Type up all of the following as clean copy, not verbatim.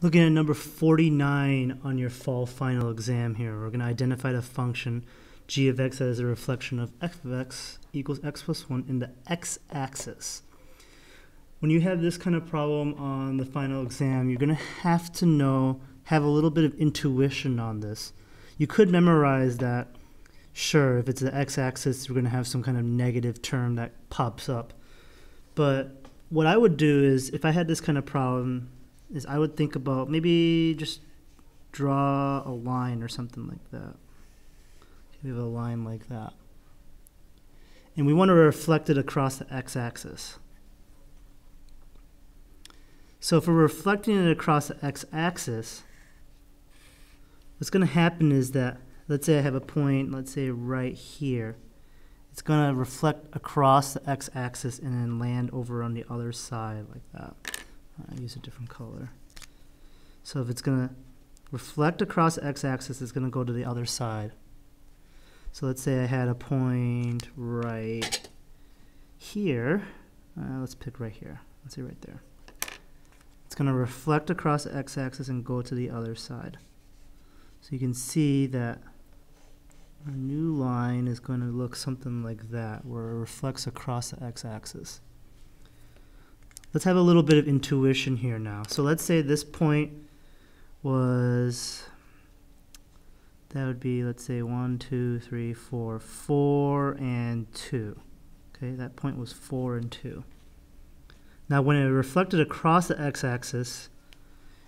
Looking at number 49 on your fall final exam here, we're going to identify the function g of x as a reflection of f of x equals x plus 1 in the x-axis. When you have this kind of problem on the final exam, you're going to have to have a little bit of intuition on this. You could memorize that, sure, if it's the x-axis, we're going to have some kind of negative term that pops up. But what I would do is, if I had this kind of problem, is I would think about maybe just draw a line or something like that. We have a line like that. And we want to reflect it across the x-axis. So if we're reflecting it across the x-axis, what's going to happen is that, let's say I have a point, let's say right here. It's going to reflect across the x-axis and then land over on the other side like that. I use a different color. So if it's going to reflect across the x-axis, it's going to go to the other side. So let's say I had a point right here. Let's pick right here. Let's say right there. It's going to reflect across the x-axis and go to the other side. So you can see that our new line is going to look something like that, where it reflects across the x-axis. Let's have a little bit of intuition here now. So let's say this point was, that would be, let's say 1, 2, 3, 4, 4 and 2. Okay, that point was 4 and 2. Now when it reflected across the x-axis,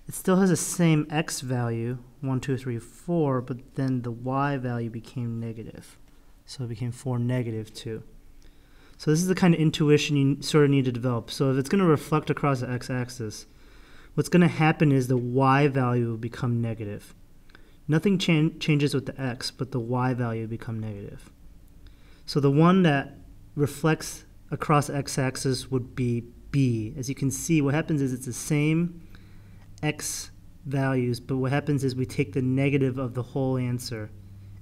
it still has the same x value, 1, 2, 3, 4, but then the y value became negative. So it became 4, negative 2. So this is the kind of intuition you sort of need to develop. So if it's going to reflect across the x-axis, what's going to happen is the y value will become negative. Nothing changes with the x, but the y value will become negative. So the one that reflects across the x-axis would be b. As you can see, what happens is it's the same x values, but what happens is we take the negative of the whole answer,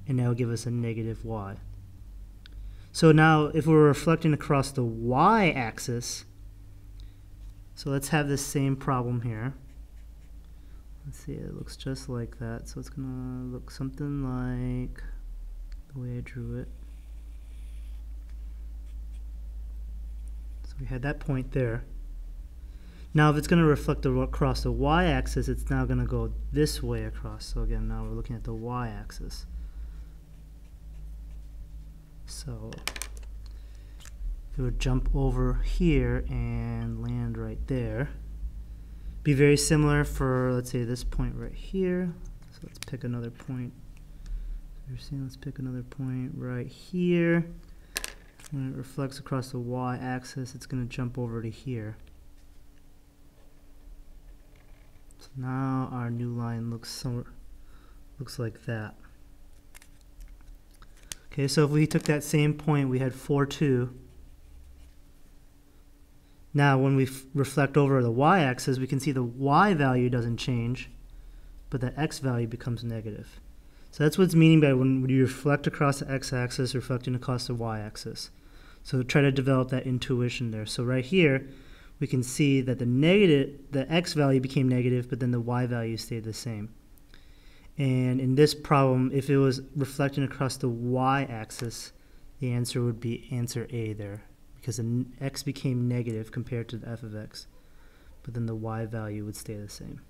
and that will give us a negative y. So now if we're reflecting across the y-axis, so let's have this same problem here. Let's see, it looks just like that. So it's going to look something like the way I drew it. So we had that point there. Now if it's going to reflect across the y-axis, it's now going to go this way across. So again, now we're looking at the y-axis. So it would jump over here and land right there. Be very similar for, let's say, this point right here. So let's pick another point. Let's pick another point right here. When it reflects across the y-axis, it's going to jump over to here. So now our new line looks like that. Okay, so if we took that same point, we had 4, 2. Now when we reflect over the y-axis, we can see the y value doesn't change, but the x value becomes negative. So that's what's meaning by when you reflect across the x-axis, reflecting across the y-axis. So try to develop that intuition there. So right here, we can see that the x value became negative, but then the y value stayed the same. And in this problem, if it was reflecting across the y-axis, the answer would be answer A there, because the x became negative compared to the f of x, but then the y value would stay the same.